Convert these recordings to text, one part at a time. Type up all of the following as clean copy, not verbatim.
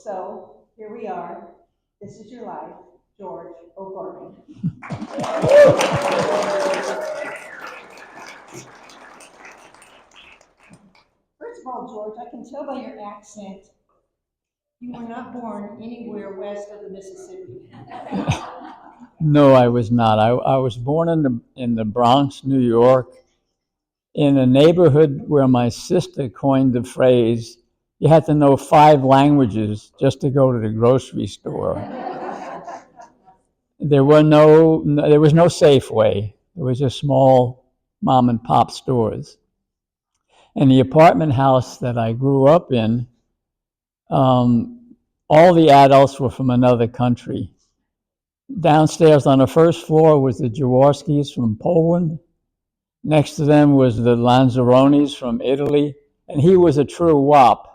So here we are. This is your life, George O'Gorman. First of all, George, I can tell by your accent you were not born anywhere west of the Mississippi. No, I was not. I was born in the Bronx, New York, in a neighborhood where my sister coined the phrase, you had to know 5 languages just to go to the grocery store. There was no Safeway. There was just small mom and pop stores. And the apartment house that I grew up in, all the adults were from another country. Downstairs on the first floor was the Jaworskis from Poland. Next to them was the Lanzaronis from Italy, and he was a true wop.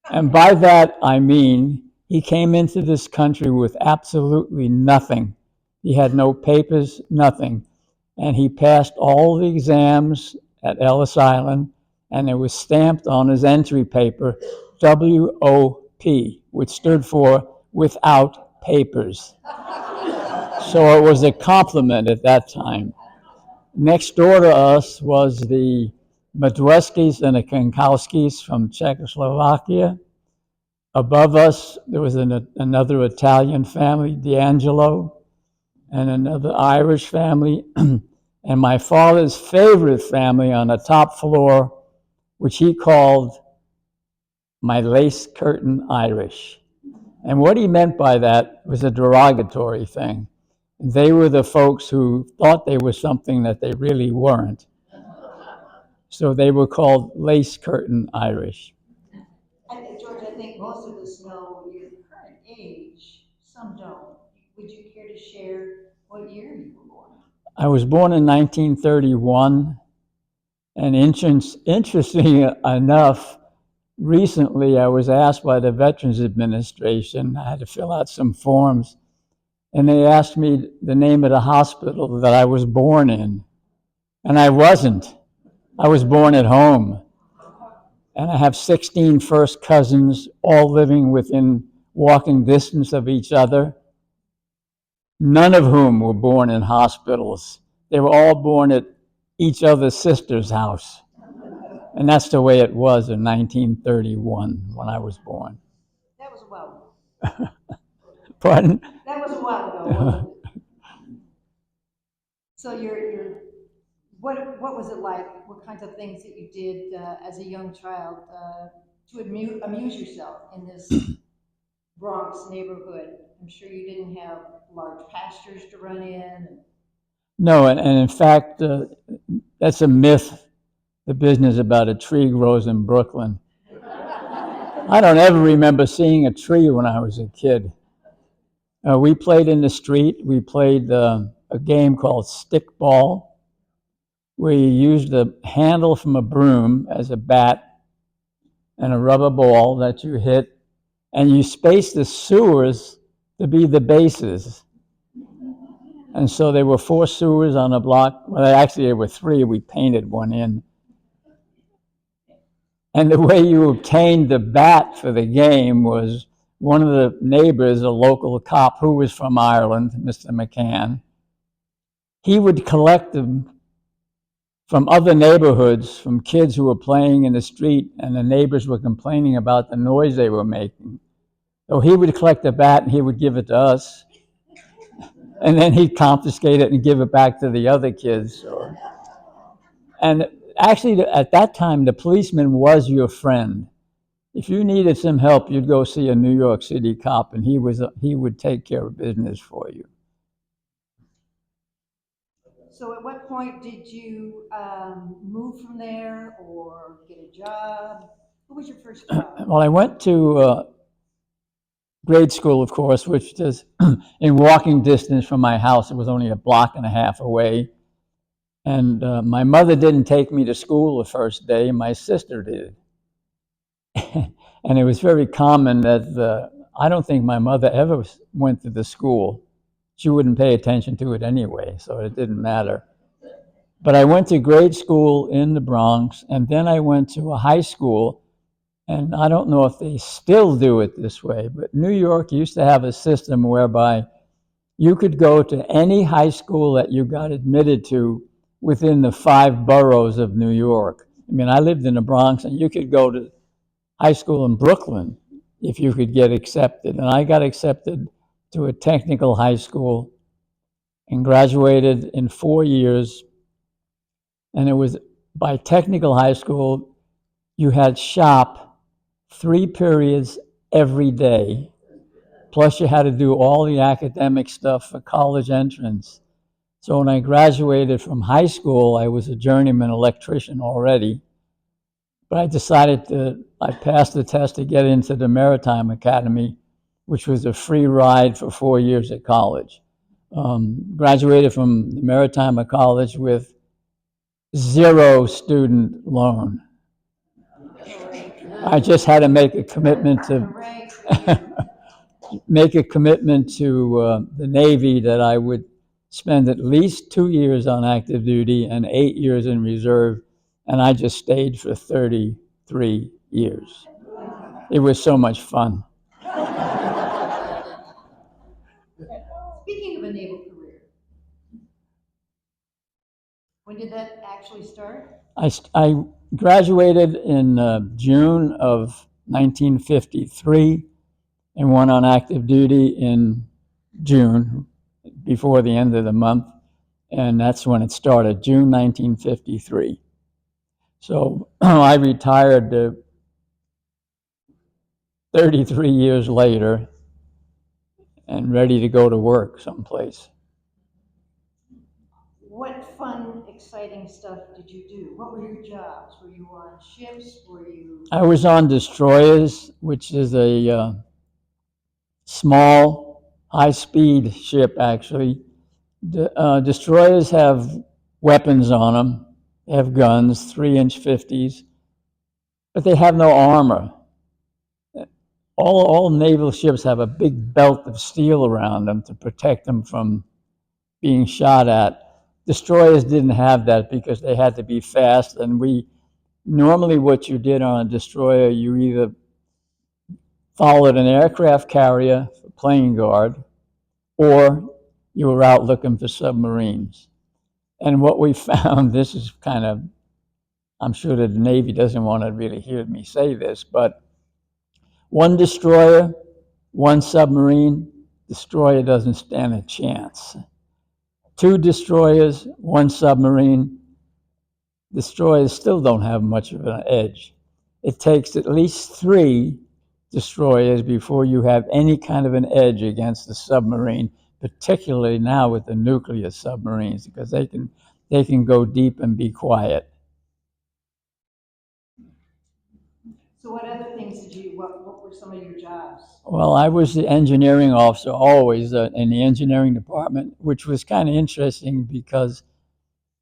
And by that, I mean he came into this country with absolutely nothing. He had no papers, nothing. And he passed all the exams at Ellis Island, and it was stamped on his entry paper, WOP, which stood for without papers. So it was a compliment at that time. Next door to us was the Madreskis and the Kankowskis from Czechoslovakia. Above us, there was another Italian family, D'Angelo, and another Irish family, and my father's favorite family on the top floor, which he called my lace curtain Irish. And what he meant by that was a derogatory thing. They were the folks who thought they were something that they really weren't. So they were called lace curtain Irish. George, I think most of us know your current age. Some don't. Would you care to share what year you were born? I was born in 1931, and interesting enough, recently I was asked by the Veterans Administration, I had to fill out some forms, and they asked me the name of the hospital that I was born in. And I wasn't. I was born at home. And I have 16 first cousins, all living within walking distance of each other, none of whom were born in hospitals. They were all born at each other's sister's house. And that's the way it was in 1931 when I was born. That was a while ago. Pardon? That was a while ago, wasn't it? So what was it like? What kinds of things that you did as a young child to amuse yourself in this Bronx neighborhood? I'm sure you didn't have large pastures to run in. No, and in fact, that's a myth, the business about a tree grows in Brooklyn. I don't ever remember seeing a tree when I was a kid. We played in the street. We played a game called stickball, where you used the handle from a broom as a bat and a rubber ball that you hit, and you spaced the sewers to be the bases. And so there were 4 sewers on a block. Well, actually, there were 3. We painted one in. And the way you obtained the bat for the game was one of the neighbors, a local cop who was from Ireland, Mr. McCann, he would collect them from other neighborhoods, from kids who were playing in the street, and the neighbors were complaining about the noise they were making. So he would collect the bat and he would give it to us. And then he'd confiscate it and give it back to the other kids. And actually, at that time, the policeman was your friend. If you needed some help, you'd go see a New York City cop, and he would take care of business for you. So at what point did you move from there or get a job? What was your first job? Well, I went to grade school, of course, which is in walking distance from my house. It was only a block and a half away. And my mother didn't take me to school the first day. My sister did. And it was very common that I don't think my mother ever went to the school. She wouldn't pay attention to it anyway, so it didn't matter. But I went to grade school in the Bronx, and then I went to a high school And I don't know if they still do it this way, but New York used to have a system whereby you could go to any high school that you got admitted to within the 5 boroughs of New York. I mean, I lived in the Bronx, and you could go to high school in Brooklyn if you could get accepted. And I got accepted to a technical high school and graduated in 4 years. And it was by technical high school, you had shop 3 periods every day. Plus, you had to do all the academic stuff for college entrance. So when I graduated from high school, I was a journeyman electrician already. But I passed the test to get into the Maritime Academy, which was a free ride for 4 years at college. Graduated from the Maritime College with 0 student loan. I just had to make a commitment to the Navy that I would spend at least 2 years on active duty and 8 years in reserve, and I just stayed for 33 years. It was so much fun. Speaking of a naval career, when did that actually start? I graduated in June of 1953 and went on active duty in June, before the end of the month, and that's when it started, June 1953. So I retired 33 years later and ready to go to work someplace. What fun, exciting stuff did you do? What were your jobs? Were you on ships? Were you? I was on destroyers, which is a small, high-speed ship, actually. Destroyers have weapons on them. They have guns, 3-inch 50s, but they have no armor. All naval ships have a big belt of steel around them to protect them from being shot at. Destroyers didn't have that because they had to be fast, and normally what you did on a destroyer, you either followed an aircraft carrier for plane guard, or you were out looking for submarines. And what we found, this is kind of, I'm sure that the Navy doesn't want to really hear me say this, but 1 destroyer, 1 submarine, destroyer doesn't stand a chance. 2 destroyers, 1 submarine, destroyers still don't have much of an edge. It takes at least 3 destroyers before you have any kind of an edge against the submarine, particularly now with the nuclear submarines, because they can go deep and be quiet. So what other things what were some of your jobs? Well, I was the engineering officer always in the engineering department, which was kind of interesting because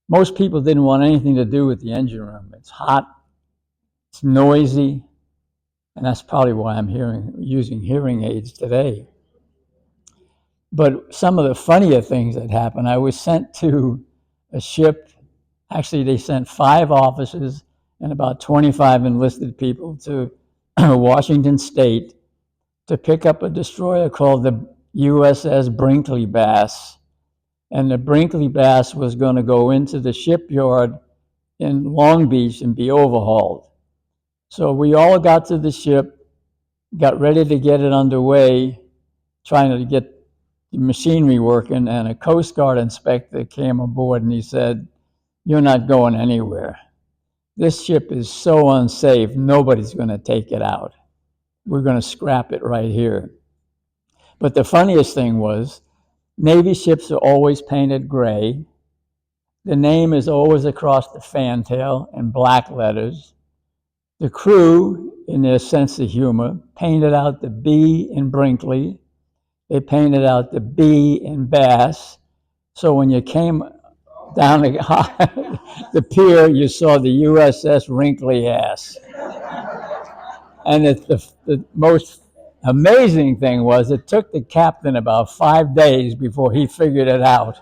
most people didn't want anything to do with the engine room. It's hot, it's noisy, and that's probably why I'm using hearing aids today. But some of the funnier things that happened, I was sent to a ship. Actually, they sent 5 officers and about 25 enlisted people to Washington State to pick up a destroyer called the USS Brinkley Bass. And the Brinkley Bass was going to go into the shipyard in Long Beach and be overhauled. So we all got to the ship, got ready to get it underway, trying to get the machinery working, and a Coast Guard inspector came aboard and he said, "You're not going anywhere. This ship is so unsafe, nobody's going to take it out. We're going to scrap it right here." But the funniest thing was, Navy ships are always painted gray. The name is always across the fantail in black letters. The crew, in their sense of humor, painted out the B in Brinkley. They painted out the B in Bass. So when you came down the pier, you saw the USS Wrinkly Ass. And the most amazing thing was it took the captain about 5 days before he figured it out.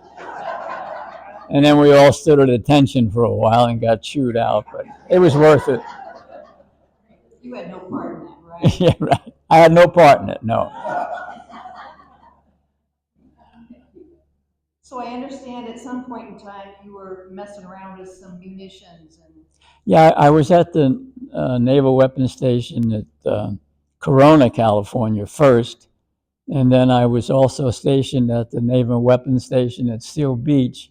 And then we all stood at attention for a while and got chewed out, but it was worth it. You had no part in that, right? Yeah, right. I had no part in it, no. So I understand at some point in time you were messing around with some munitions and. Yeah, I was at the Naval Weapons Station at Corona, California first, and then I was also stationed at the Naval Weapons Station at Seal Beach.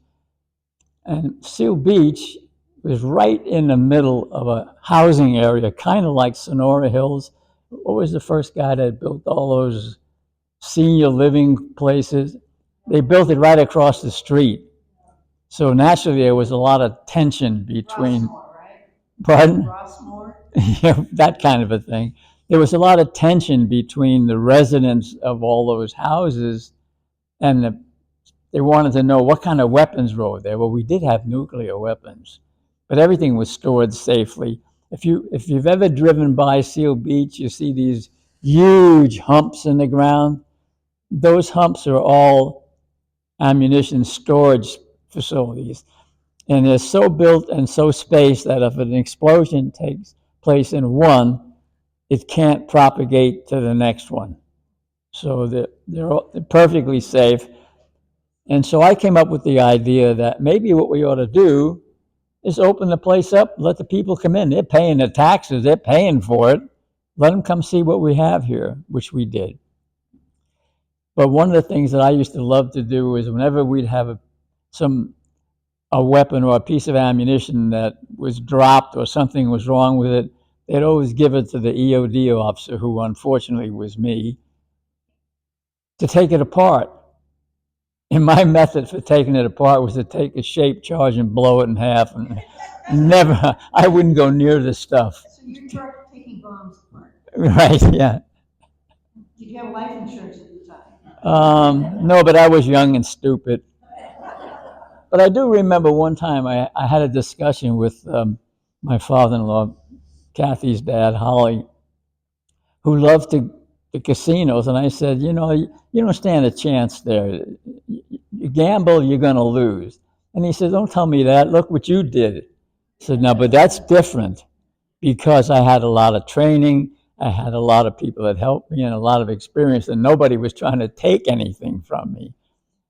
And Seal Beach was right in the middle of a housing area, kind of like Sonora Hills. What was the first guy that built all those senior living places? They built it right across the street. So naturally, there was a lot of tension between. Rossmore, right? Pardon? Rossmore? Yeah, that kind of a thing. There was a lot of tension between the residents of all those houses and they wanted to know what kind of weapons were there. Well, we did have nuclear weapons, but everything was stored safely. If you've ever driven by Seal Beach, you see these huge humps in the ground. Those humps are all ammunition storage facilities. And they're so built and so spaced that if an explosion takes place in one, it can't propagate to the next one. So they're perfectly safe. And so I came up with the idea that maybe what we ought to do is open the place up, let the people come in. They're paying their taxes, they're paying for it. Let them come see what we have here, which we did. But one of the things that I used to love to do is whenever we'd have a weapon or a piece of ammunition that was dropped or something was wrong with it, they'd always give it to the EOD officer, who unfortunately was me, to take it apart. And my method for taking it apart was to take a shaped charge and blow it in half. And never, I wouldn't go near this stuff. So you tried taking bombs apart. Right, yeah. Did you have life insurance at the time? No, but I was young and stupid. But I do remember one time I had a discussion with my father-in-law, Kathy's dad, Holly, who loved the casinos. And I said, you know, you don't stand a chance there. You gamble, you're going to lose. And he said, don't tell me that. Look what you did. I said, no, but that's different because I had a lot of training. I had a lot of people that helped me and a lot of experience, and nobody was trying to take anything from me.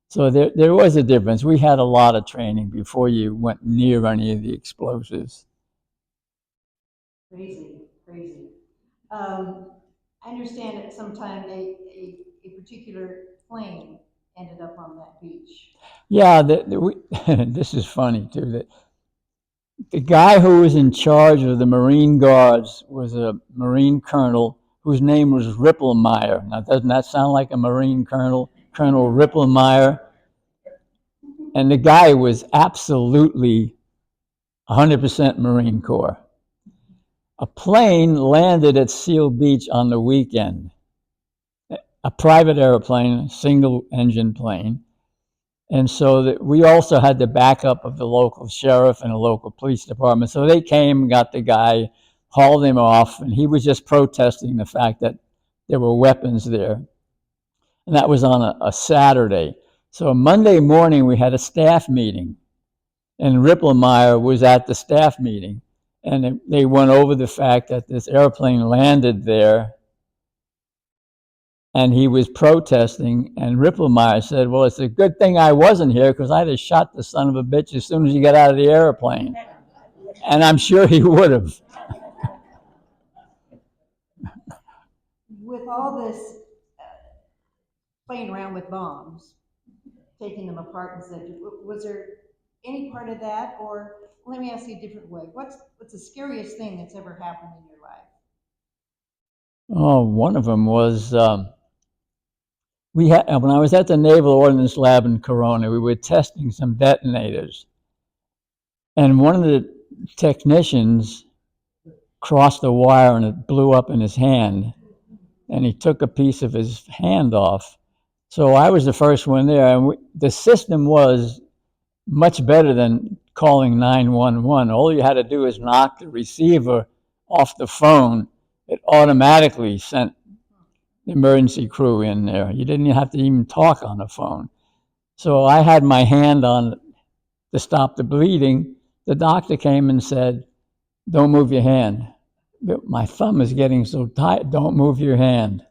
So there was a difference. We had a lot of training before you went near any of the explosives. Crazy, crazy. I understand at some time a particular plane ended up on that beach. Yeah, this is funny too. The guy who was in charge of the Marine Guards was a Marine colonel whose name was Ripplemeyer. Now, doesn't that sound like a Marine colonel? Colonel Ripplemeyer. And the guy was absolutely 100% Marine Corps. A plane landed at Seal Beach on the weekend, a private airplane, a single engine plane. And so we also had the backup of the local sheriff and the local police department. So they came, got the guy, hauled him off, and he was just protesting the fact that there were weapons there. And that was on a Saturday. So Monday morning, we had a staff meeting, and Ripplemeyer was at the staff meeting. And they went over the fact that this airplane landed there and he was protesting, and Ripplemeyer said, well, it's a good thing I wasn't here because I'd have shot the son of a bitch as soon as he got out of the airplane. And I'm sure he would have. With all this playing around with bombs, taking them apart and such, was there any part of that, or let me ask you a different way. What's the scariest thing that's ever happened in your life? Oh, one of them was when I was at the Naval Ordnance Lab in Corona, we were testing some detonators. And one of the technicians crossed the wire and it blew up in his hand. And he took a piece of his hand off. So I was the first one there. And the system was much better than calling 911. All you had to do is knock the receiver off the phone. It automatically sent the emergency crew in there. You didn't have to even talk on the phone. So I had my hand on to stop the bleeding. The doctor came and said, don't move your hand. but my thumb is getting so tight. Don't move your hand.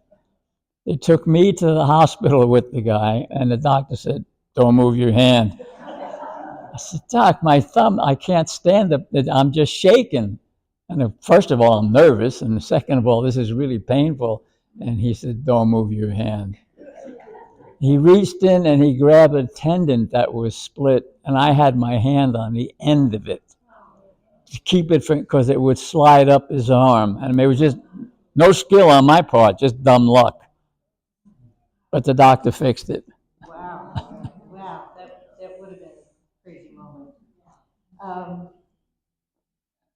They took me to the hospital with the guy, and the doctor said, don't move your hand. I said, Doc, my thumb, I can't stand it. I'm just shaking. And first of all, I'm nervous. And second of all, this is really painful. And he said, don't move your hand. He reached in and he grabbed a tendon that was split. And I had my hand on the end of it to keep it from, because it would slide up his arm. And it was just no skill on my part, just dumb luck. But the doctor fixed it. Wow, wow, that would have been a crazy moment. Um,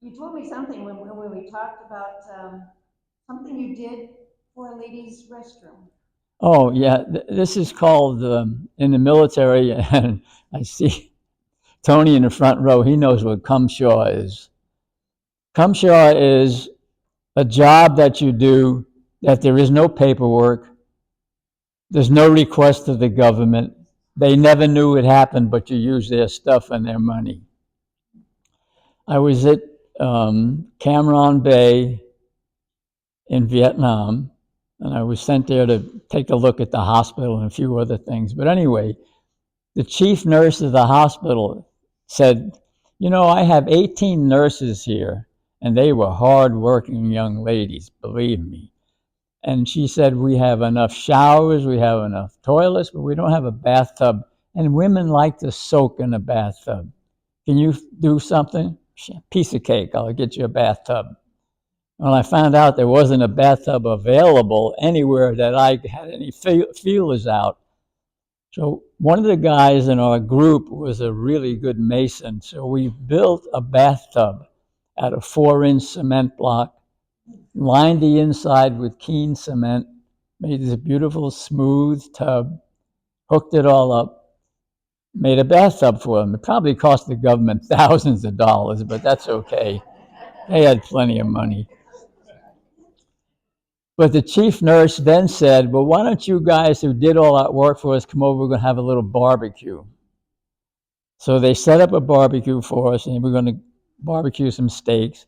you told me something when we talked about something you did for a ladies' restroom. Oh, yeah. This is called, in the military, and I see Tony in the front row. He knows what Cumshaw is. Cumshaw is a job that you do that there is no paperwork. There's no request to the government. They never knew it happened, but you use their stuff and their money. I was at Cam Ranh Bay in Vietnam, and I was sent there to take a look at the hospital and a few other things. But anyway, the chief nurse of the hospital said, you know, I have 18 nurses here, and they were hard-working young ladies, believe me. And she said, we have enough showers, we have enough toilets, but we don't have a bathtub. And women like to soak in a bathtub. Can you do something? Piece of cake, I'll get you a bathtub. When I found out there wasn't a bathtub available anywhere that I had any feelers out. So one of the guys in our group was a really good mason. So we built a bathtub out of 4-inch cement block, lined the inside with Keen cement, made this beautiful smooth tub, hooked it all up, made a bathtub for them. It probably cost the government thousands of dollars, but that's okay. They had plenty of money. But the chief nurse then said, well, why don't you guys who did all that work for us come over, we're going to have a little barbecue. So they set up a barbecue for us, and we're going to barbecue some steaks.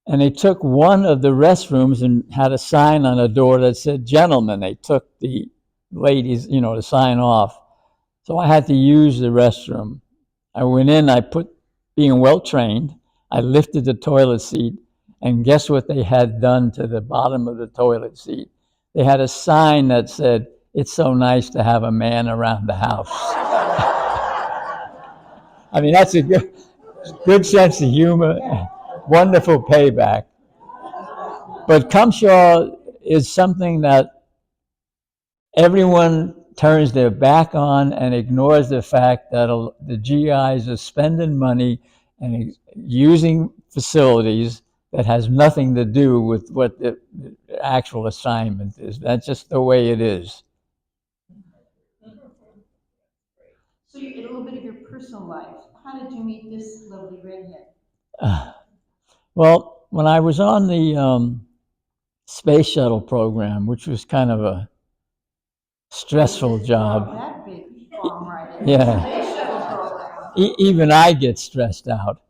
And they took one of the restrooms and had a sign on the door that said, gentlemen. They took the ladies, to sign off. So I had to use the restroom. I went in, being well trained, I lifted the toilet seat, and guess what they had done to the bottom of the toilet seat? They had a sign that said, it's so nice to have a man around the house. I mean, that's a good sense of humor, wonderful payback. But Cumshaw is something that everyone turns their back on and ignores the fact that the GIs are spending money and using facilities that has nothing to do with what the actual assignment is. That's just the way it is. So a little bit of your personal life. How did you meet this lovely redhead? Well, when I was on the space shuttle program, which was kind of a stressful job. That big bomb right in. Yeah. Space shuttle program. Even I get stressed out.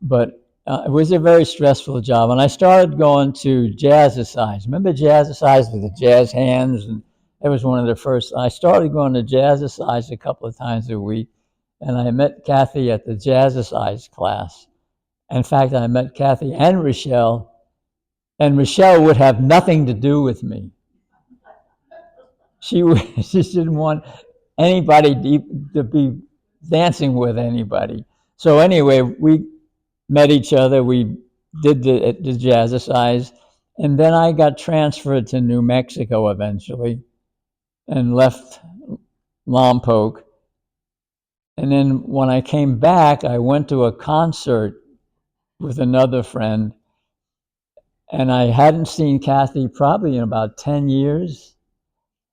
But it was a very stressful job. And I started going to jazzercise. Remember jazzercise with the jazz hands? And it was one of the first. I started going to jazzercise a couple of times a week. And I met Kathy at the jazzercise class. In fact, I met Kathy and Rochelle. And Rochelle would have nothing to do with me. She didn't want anybody to be dancing with anybody. So anyway, we met each other. We did the jazzercise. And then I got transferred to New Mexico eventually and left Lompoc. And then when I came back, I went to a concert with another friend. And I hadn't seen Kathy probably in about 10 years.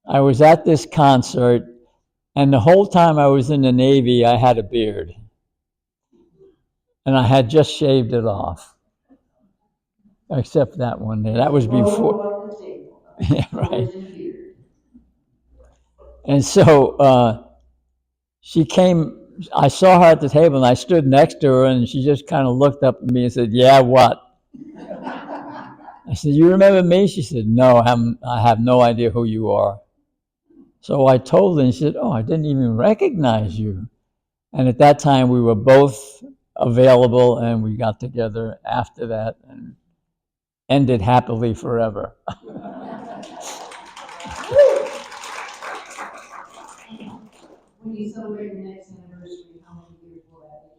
I was at this concert, and the whole time I was in the Navy, I had a beard. And I had just shaved it off. Except that one day. That was before. Yeah, right. And so she came, I saw her at the table, and I stood next to her, and she just kind of looked up at me and said, yeah, what? I said, "You remember me?" She said, "No, I have no idea who you are." So I told her, and she said, "Oh, I didn't even recognize you." And at that time, we were both available, and we got together after that and ended happily forever. When you celebrate your next anniversary, how many years will that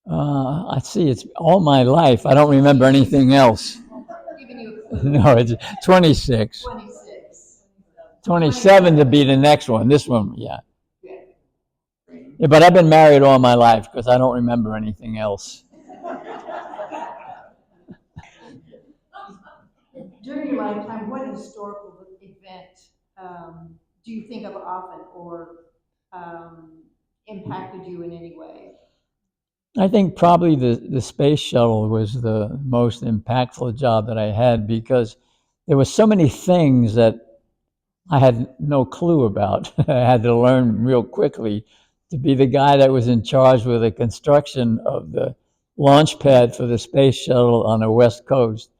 be? I see, it's all my life. I don't remember anything else. Giving you a clue. No, it's 26. 26. 27 to be the next one. This one, yeah. Yeah. Yeah, but I've been married all my life because I don't remember anything else. During your lifetime, what historical event do you think of often or impacted you in any way? I think probably the space shuttle was the most impactful job that I had because there were so many things that I had no clue about. I had to learn real quickly to be the guy that was in charge with the construction of the launch pad for the space shuttle on the West Coast.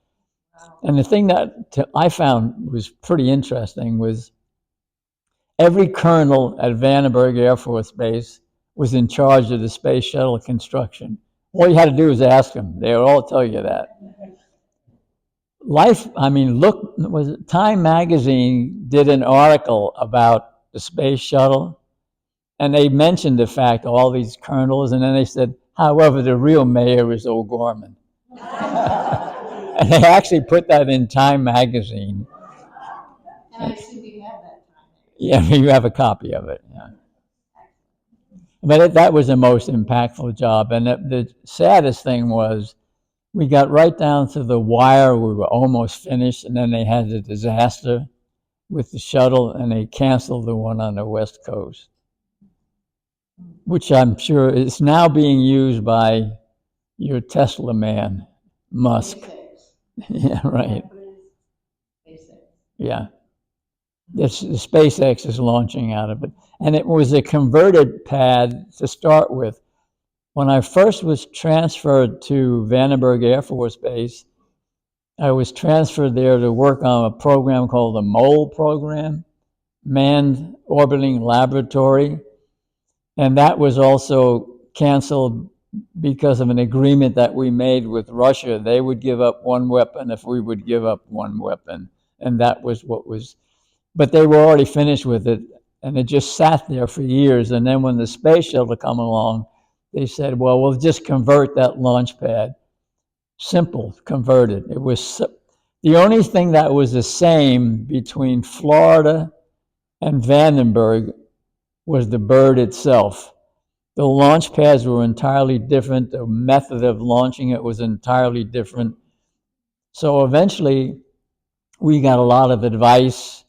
Wow. And the thing that I found was pretty interesting was every colonel at Vandenberg Air Force Base was in charge of the space shuttle construction. All you had to do was ask them. They would all tell you that. Look, was it Time Magazine did an article about the space shuttle, and they mentioned the fact all these colonels, and then they said, however, the real mayor is O'Gorman. And they actually put that in Time Magazine. And I assume you have that time. Yeah, you have a copy of it. Yeah. But that was the most impactful job. And the saddest thing was we got right down to the wire. We were almost finished, and then they had the disaster with the shuttle, and they canceled the one on the West Coast, which I'm sure is now being used by your Tesla man, Musk. Yeah, right. Yeah. The SpaceX is launching out of it. And it was a converted pad to start with. When I first was transferred to Vandenberg Air Force Base, I was transferred there to work on a program called the MOLE program, Manned Orbiting Laboratory. And that was also canceled because of an agreement that we made with Russia. They would give up one weapon if we would give up one weapon. And that was what was, but they were already finished with it. And it just sat there for years. And then when the space shuttle came along, they said, well, we'll just convert that launch pad. Simple, converted. It was the only thing that was the same between Florida and Vandenberg was the bird itself. The launch pads were entirely different. The method of launching it was entirely different. So eventually, we got a lot of advice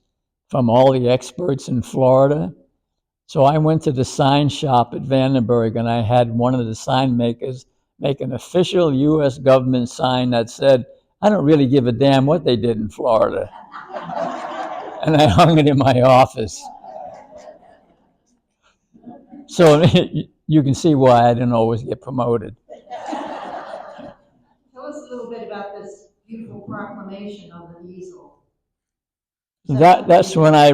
from all the experts in Florida. So I went to the sign shop at Vandenberg, and I had one of the sign makers make an official U.S. government sign that said, I don't really give a damn what they did in Florida. And I hung it in my office. So you can see why I didn't always get promoted. Tell us a little bit about this beautiful proclamation on the easel. That's when I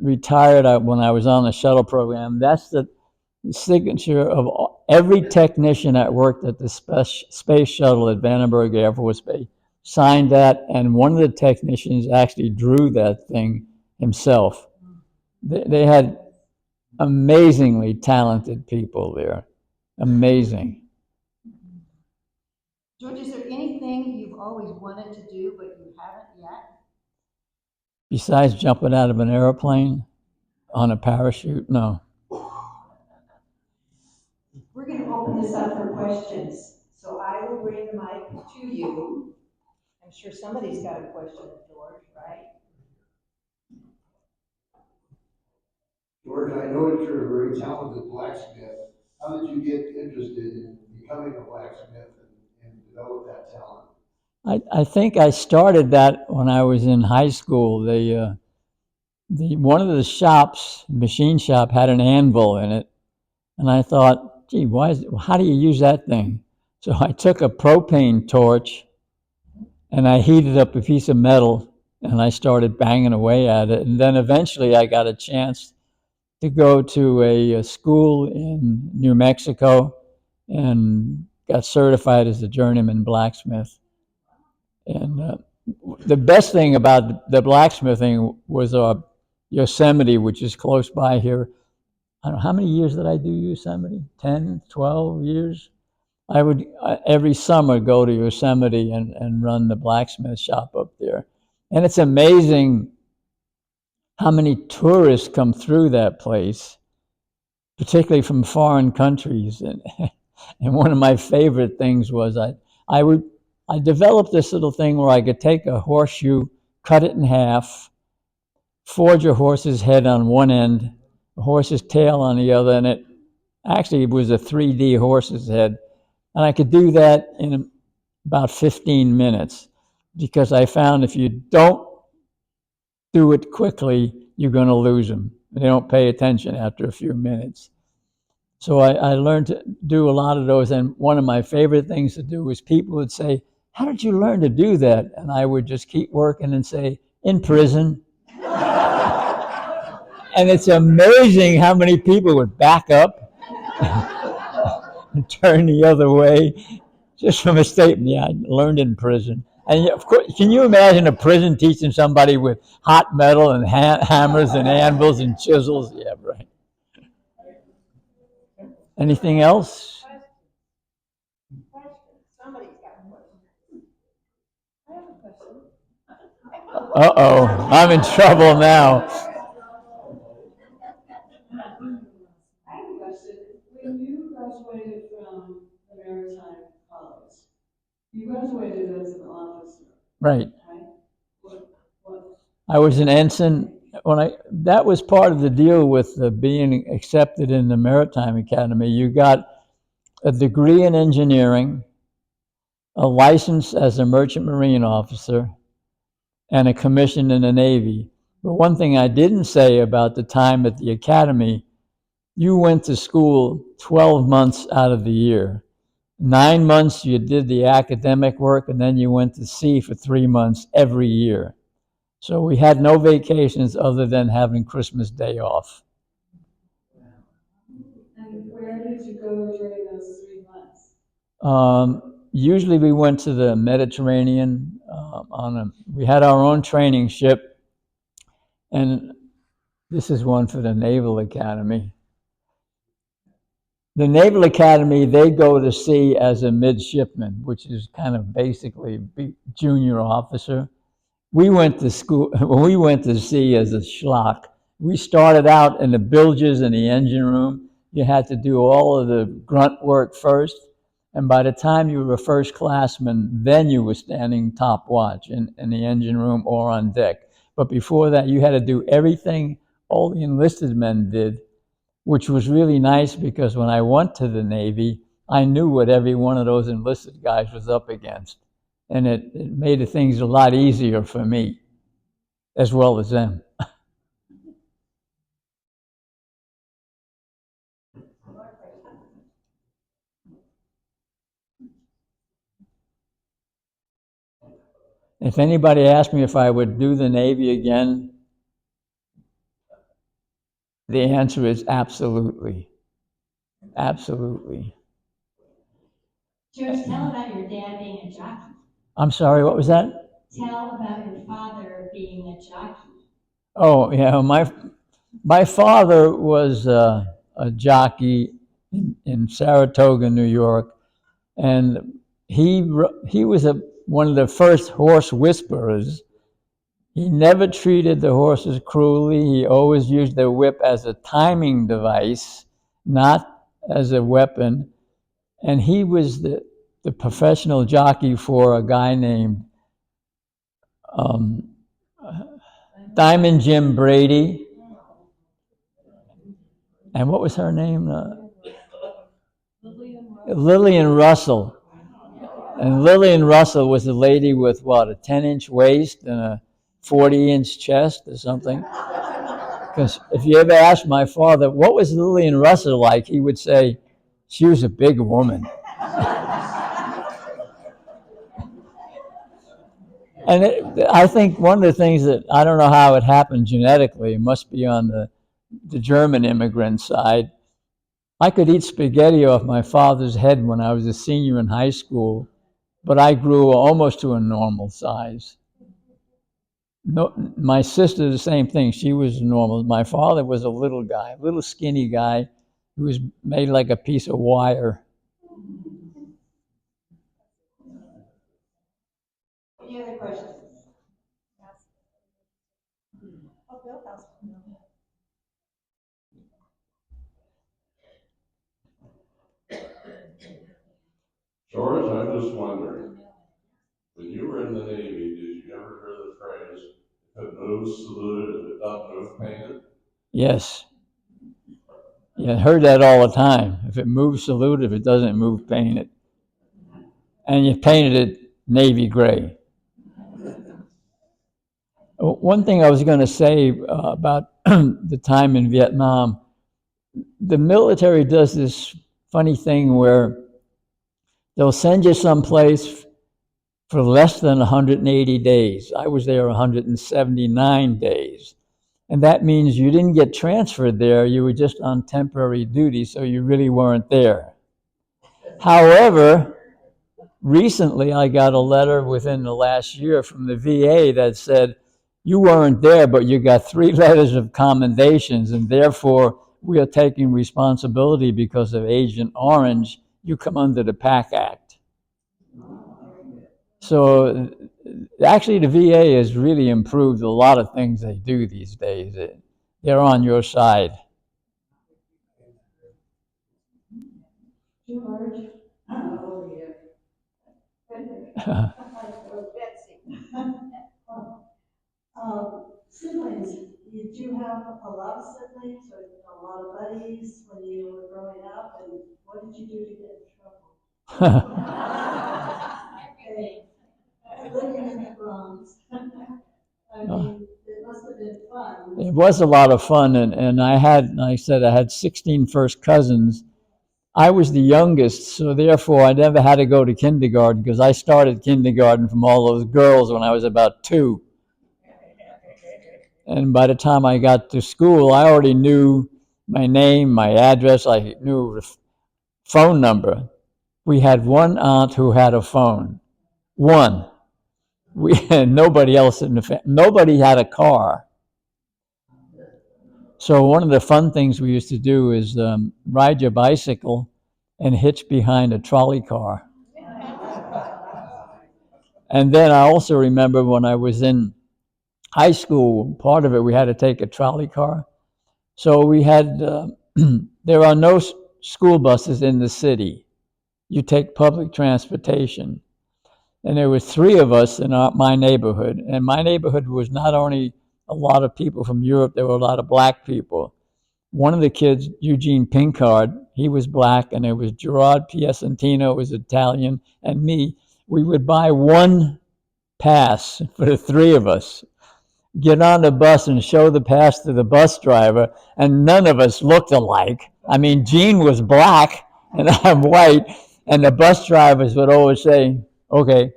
retired, when I was on the shuttle program. That's the signature of every technician that worked at the space shuttle at Vandenberg Air Force Base signed that, and one of the technicians actually drew that thing himself. They had amazingly talented people there. Amazing. George, is there anything you've always wanted to do but you haven't yet? Besides jumping out of an airplane on a parachute, no. We're going to open this up for questions. So I will bring the mic to you. I'm sure somebody's got a question of George, right? George, I know that you're a very talented blacksmith. How did you get interested in becoming a blacksmith and develop that talent? I think I started that when I was in high school. One of the shops, machine shop, had an anvil in it, and I thought, gee, how do you use that thing? So I took a propane torch and I heated up a piece of metal and I started banging away at it. And then eventually I got a chance to go to a school in New Mexico and got certified as a journeyman blacksmith. And the best thing about the blacksmithing was Yosemite, which is close by here. I don't know, how many years did I do Yosemite? 10, 12 years? I would every summer go to Yosemite and run the blacksmith shop up there. And it's amazing how many tourists come through that place, particularly from foreign countries. And one of my favorite things was I developed this little thing where I could take a horseshoe, cut it in half, forge a horse's head on one end, a horse's tail on the other, and it actually was a 3D horse's head. And I could do that in about 15 minutes because I found if you don't do it quickly, you're going to lose them. They don't pay attention after a few minutes. So I learned to do a lot of those. And one of my favorite things to do was people would say, "How did you learn to do that?" And I would just keep working and say, "In prison." And it's amazing how many people would back up and turn the other way just from a statement. Yeah, I learned in prison. And of course, can you imagine a prison teaching somebody with hot metal and hammers and anvils and chisels? Yeah, right. Anything else? Somebody's got a question. I have a question. Uh-oh, I'm in trouble now. I have a question. When you graduated from the Maritime College, you graduated as an officer, Right. right? What? I was an ensign. That was part of the deal with being accepted in the Maritime Academy. You got a degree in engineering, a license as a merchant marine officer, and a commission in the Navy. But one thing I didn't say about the time at the academy, you went to school 12 months out of the year. 9 months you did the academic work, and then you went to sea for 3 months every year. So we had no vacations other than having Christmas Day off. And where did you go during those 3 months? Usually we went to the Mediterranean. We had our own training ship, and this is one for the Naval Academy. The Naval Academy, they go to sea as a midshipman, which is kind of basically a junior officer. We went to school, we went to sea as a schlock. We started out in the bilges in the engine room. You had to do all of the grunt work first. And by the time you were a first classman, then you were standing top watch in the engine room or on deck. But before that, you had to do everything all the enlisted men did, which was really nice because when I went to the Navy, I knew what every one of those enlisted guys was up against. And it made things a lot easier for me, as well as them. If anybody asked me if I would do the Navy again, the answer is absolutely. Absolutely. George, tell about your dad being a jockey. I'm sorry, what was that? Tell about your father being a jockey. Oh, yeah, my father was a jockey in Saratoga, New York, and he was one of the first horse whisperers. He never treated the horses cruelly. He always used the whip as a timing device, not as a weapon. And he was the professional jockey for a guy named Diamond Jim Brady. And what was her name? Lillian Russell. And Lillian Russell was a lady with what, a 10-inch waist and a 40-inch chest or something. Because if you ever asked my father, what was Lillian Russell like, he would say, she was a big woman. And I think one of the things that, I don't know how it happened genetically, it must be on the German immigrant side. I could eat spaghetti off my father's head when I was a senior in high school, but I grew almost to a normal size. No, my sister, the same thing. She was normal. My father was a little guy, a little skinny guy who was made like a piece of wire. Any other questions? Oh, Bill has one. George, I'm just wondering, when you were in the Navy, did you ever hear the phrase, if it moves, salute it, if it doesn't move, paint it? Yes. Yeah, I heard that all the time. If it moves, salute. If it doesn't move, paint it. And you painted it navy gray. One thing I was going to say about the time in Vietnam, the military does this funny thing where they'll send you someplace for less than 180 days. I was there 179 days. And that means you didn't get transferred there. You were just on temporary duty, so you really weren't there. However, recently I got a letter within the last year from the VA that said, you weren't there, but you got 3 letters of commendations, and therefore we are taking responsibility because of Agent Orange. You come under the PAC Act. So actually the VA has really improved a lot of things they do these days. They're on your side. George? Oh, yeah. Betsy. Siblings, did you have a lot of siblings or a lot of buddies when you were growing up? And what did you do to get in trouble? Okay. Living in the Bronx. I mean, it must have been fun. It was a lot of fun, and I had, like I said, I had 16 first cousins. I was the youngest, so therefore I never had to go to kindergarten because I started kindergarten from all those girls when I was about 2. And by the time I got to school, I already knew my name, my address, I knew the phone number. We had one aunt who had a phone. One. We had nobody else in the family. Nobody had a car. So one of the fun things we used to do is ride your bicycle and hitch behind a trolley car. And then I also remember when I was in high school, part of it we had to take a trolley car. So we had, there are no school buses in the city. You take public transportation. And there were 3 of us in my neighborhood. And my neighborhood was not only a lot of people from Europe, there were a lot of black people. One of the kids, Eugene Pinkard, he was black, and there was Gerard Piacentino, who was Italian, and me. We would buy one pass for the 3 of us, get on the bus and show the pass to the bus driver, and none of us looked alike. I mean, Gene was black, and I'm white, and the bus drivers would always say, okay.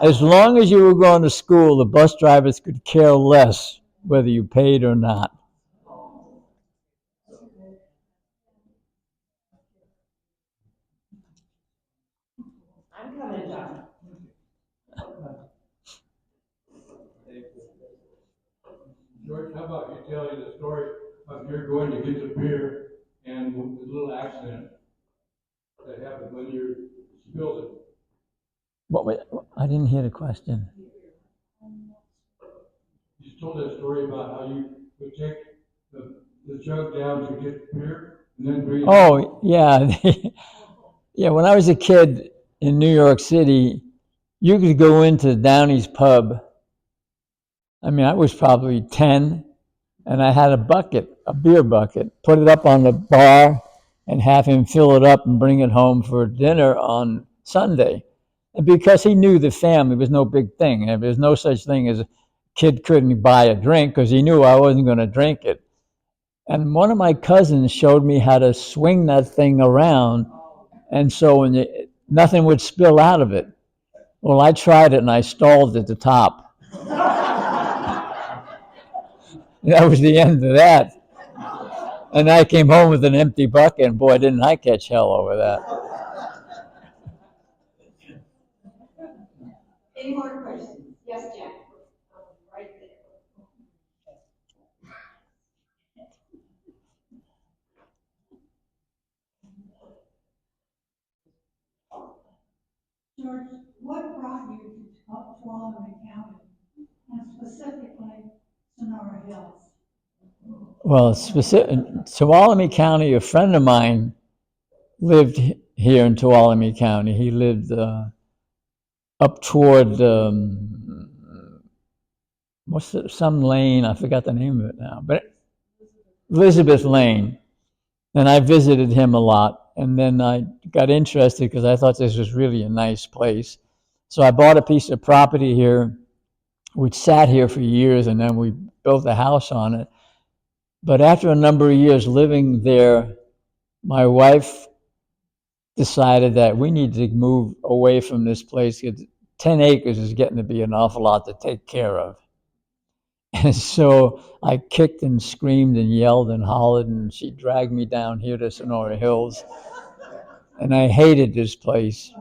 As long as you were going to school, the bus drivers could care less whether you paid or not. I'm coming, John. George, how about you tell you the story of you're going to get the beer and the little accident that happened when you spilled it? I didn't hear the question. You told that story about how you would take the jug down to get beer and then bring it. Oh, yeah. Yeah, when I was a kid in New York City, you could go into Downey's pub. I mean, I was probably 10, and I had a bucket, a beer bucket, put it up on the bar and have him fill it up and bring it home for dinner on Sunday. And because he knew the family, it was no big thing. And there's no such thing as a kid couldn't buy a drink because he knew I wasn't going to drink it. And one of my cousins showed me how to swing that thing around, and so nothing would spill out of it. Well, I tried it and I stalled at the top. That was the end of that. And I came home with an empty bucket, and boy, didn't I catch hell over that. Any more questions? Yes, Jack. Right there. George, what brought you to Tuolumne County, and specifically Sonora Hills? Well, Tuolumne County, a friend of mine lived here in Tuolumne County. He lived up toward, some lane, I forgot the name of it now, but Elizabeth Lane. And I visited him a lot. And then I got interested because I thought this was really a nice place. So I bought a piece of property here, which sat here for years, and then we built a house on it. But after a number of years living there, my wife decided that we need to move away from this place because 10 acres is getting to be an awful lot to take care of. And so I kicked and screamed and yelled and hollered, and she dragged me down here to Sonora Hills. And I hated this place.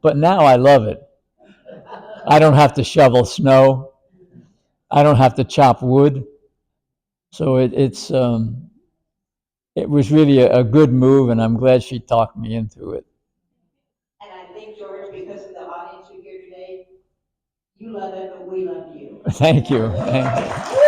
But now I love it. I don't have to shovel snow. I don't have to chop wood. So it was really a good move, and I'm glad she talked me into it. And I think, George, because of the audience you're here today, you love it, but we love you. Thank you. Thank you.